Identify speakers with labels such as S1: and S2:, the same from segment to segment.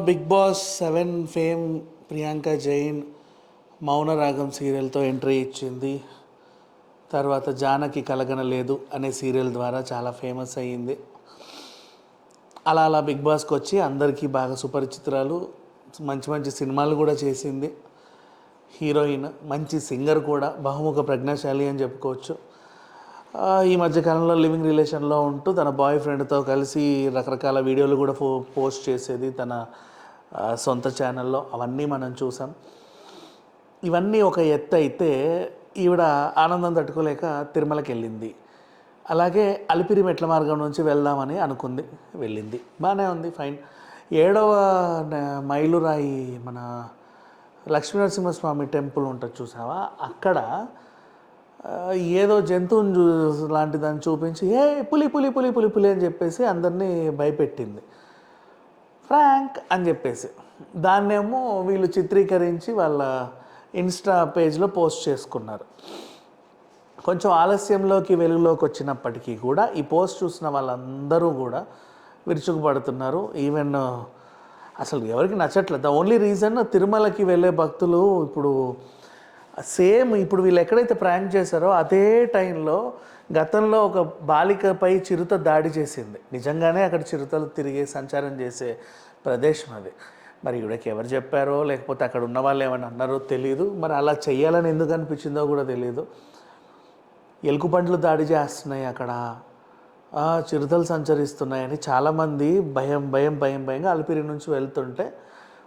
S1: Big boss 7 fame Priyanka Jain Mounaragam సీరియల్తో entry ఇచ్చింది. తర్వాత జానకి కలగనలేదు అనే సీరియల్ ద్వారా చాలా ఫేమస్ అయ్యింది. అలా అలా బిగ్ బాస్కి వచ్చి అందరికీ బాగా సుపరిచితురాలు. మంచి మంచి సినిమాలు కూడా చేసింది. హీరోయిన్, మంచి సింగర్ కూడా, బహుముఖ ప్రజ్ఞాశాలి అని చెప్పుకోవచ్చు. ఈ మధ్యకాలంలో లివింగ్ రిలేషన్లో ఉంటూ తన బాయ్ ఫ్రెండ్తో కలిసి రకరకాల వీడియోలు కూడా పోస్ట్ చేసేది తన సొంత ఛానల్లో. అవన్నీ మనం చూసాం. ఇవన్నీ ఒక ఎత్తు అయితే ఈవిడ ఆనందం తట్టుకోలేక తిరుమలకి వెళ్ళింది. అలాగే అలిపిరి మెట్ల మార్గం నుంచి వెళ్దామని అనుకుంది, వెళ్ళింది, బాగానే ఉంది, ఫైన్. 7వ మైలురాయి మన లక్ష్మీనరసింహస్వామి టెంపుల్ ఉంటుంది చూసావా, అక్కడ ఏదో జంతువుని లాంటి దాన్ని చూపించి పులి పులి పులి పులి పులి అని చెప్పేసి అందరినీ భయపెట్టింది. ఫ్రాంక్ అని చెప్పేసి దాన్నేమో వీళ్ళు చిత్రీకరించి వాళ్ళ ఇన్స్టా పేజ్లో పోస్ట్ చేసుకున్నారు. కొంచెం ఆలస్యంలోకి వెలుగులోకి వచ్చినప్పటికీ కూడా ఈ పోస్ట్ చూసిన వాళ్ళందరూ కూడా విరుచుకుపడుతున్నారు. ఈవెన్ అసలు ఎవరికి నచ్చట్లేదు. ద ఓన్లీ రీజన్, తిరుమలకి వెళ్ళే భక్తులు ఇప్పుడు సేమ్ ఇప్పుడు వీళ్ళు ఎక్కడైతే ప్రాంక్ చేశారో అదే టైంలో గతంలో ఒక బాలికపై చిరుత దాడి చేసింది. నిజంగానే అక్కడ చిరుతలు తిరిగే సంచారం చేసే ప్రదేశం అది. మరి ఇవిడకి ఎవరు చెప్పారో లేకపోతే అక్కడ ఉన్న వాళ్ళు ఏమైనా అన్నారో తెలియదు. మరి అలా చెయ్యాలని ఎందుకు అనిపించిందో కూడా తెలియదు. ఎలుగుబండ్లు దాడి చేస్తున్నాయి అక్కడ, చిరుతలు సంచరిస్తున్నాయని చాలామంది భయంగా అలిపిరి నుంచి వెళ్తుంటే,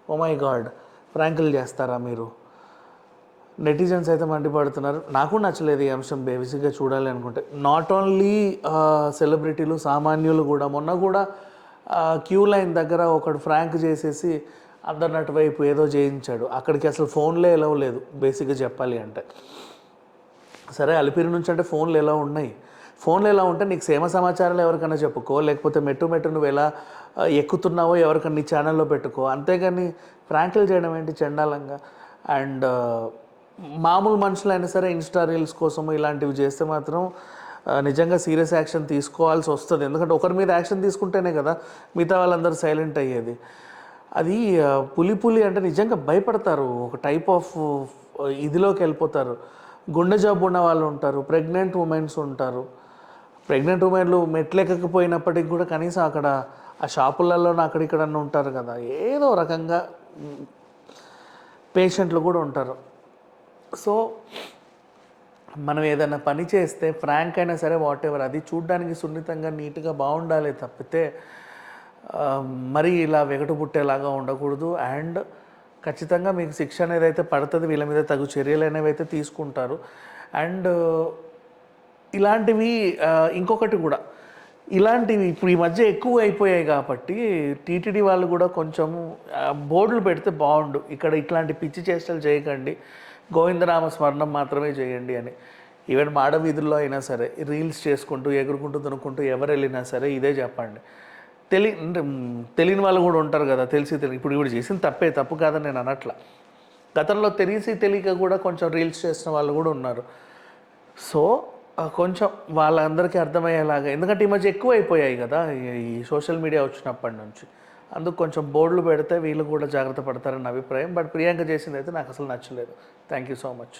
S1: ఓ మై గాడ్, ప్రాంకులు చేస్తారా మీరు? నెటిజన్స్ అయితే మండిపడుతున్నారు. నాకు నచ్చలేదు ఈ అంశం. బేసిక్గా చూడాలి అనుకుంటే నాట్ ఓన్లీ సెలబ్రిటీలు, సామాన్యులు కూడా. మొన్న కూడా క్యూ లైన్ దగ్గర ఒకడు ఫ్రాంక్ చేసేసి అందరిని అటువైపు ఏదో చేయించాడు. అక్కడికి అసలు ఫోన్లే ఎలా లేదు బేసిక్గా చెప్పాలి అంటే. సరే, అలిపిరి నుంచి అంటే ఫోన్లు ఎలా ఉన్నాయి? ఫోన్లు ఎలా ఉంటే నీకు క్షేమ సమాచారాలు ఎవరికైనా చెప్పుకో, లేకపోతే మెట్టు నువ్వు ఎలా ఎక్కుతున్నావో ఎవరికైనా నీ ఛానల్లో పెట్టుకో. అంతేగాని ఫ్రాంకులు చేయడం ఏంటి చండాలంగా? అండ్ మామూలు మనుషులైనా సరే ఇన్స్టా రీల్స్ కోసం ఇలాంటివి చేస్తే మాత్రం నిజంగా సీరియస్ యాక్షన్ తీసుకోవాల్సి వస్తుంది. ఎందుకంటే ఒకరి మీద యాక్షన్ తీసుకుంటేనే కదా మిగతా వాళ్ళందరూ సైలెంట్ అయ్యేది. అది పులి అంటే నిజంగా భయపడతారు. ఒక టైప్ ఆఫ్ ఇదిలోకి వెళ్ళిపోతారు. గుండె జబ్బు ఉన్న వాళ్ళు ఉంటారు, ప్రెగ్నెంట్ ఉమెన్స్ ఉంటారు. ప్రెగ్నెంట్ ఉమెన్లు మెట్లెక్కకపోయినప్పటికి కూడా కనీసం అక్కడ ఆ షాపులలోనే అక్కడిక్కడన్నా ఉంటారు కదా, ఏదో రకంగా పేషెంట్లు కూడా ఉంటారు. సో మనం ఏదైనా పని చేస్తే ఫ్రాంక్ అయినా సరే వాట్ ఎవర్, అది చూడ్డానికి సున్నితంగా నీట్గా బాగుండాలి తప్పితే మరీ ఇలా వెగటు పుట్టేలాగా ఉండకూడదు. అండ్ ఖచ్చితంగా మీకు శిక్ష అనేది అయితే పడుతుంది, వీళ్ళ మీద తగు చర్యలు అనేవి అయితే తీసుకుంటారు. అండ్ ఇలాంటివి ఇంకొకటి కూడా, ఇలాంటివి ఇప్పుడు ఈ మధ్య ఎక్కువ అయిపోయాయి కాబట్టి టీటీడీ వాళ్ళు కూడా కొంచెం బోర్డులు పెడితే బాగుండు. ఇక్కడ ఇట్లాంటి పిచ్చి చేష్టలు చేయకండి, గోవిందనామ స్మరణం మాత్రమే చేయండి అని. ఈవెన్ మాడ వీధుల్లో అయినా సరే రీల్స్ చేసుకుంటూ ఎగురుకుంటూ దునుకుంటూ ఎవరు వెళ్ళినా సరే ఇదే చెప్పండి. తెలియని వాళ్ళు కూడా ఉంటారు కదా, ఇప్పుడు ఇప్పుడు చేసిన తప్పు కాదని నేను అనట్లా. గతంలో తెలియక కూడా కొంచెం రీల్స్ చేసిన వాళ్ళు కూడా ఉన్నారు. సో కొంచెం వాళ్ళందరికీ అర్థమయ్యేలాగా, ఎందుకంటే ఈ మధ్య ఎక్కువ అయిపోయాయి కదా ఈ సోషల్ మీడియా వచ్చినప్పటి నుంచి, అందుకు కొంచెం బోర్డులు పెడితే వీళ్ళు కూడా జాగ్రత్త పడతారన్న అభిప్రాయం. బట్ ప్రియాంక చేసింది అయితే నాకు అసలు నచ్చలేదు. Thank you so much.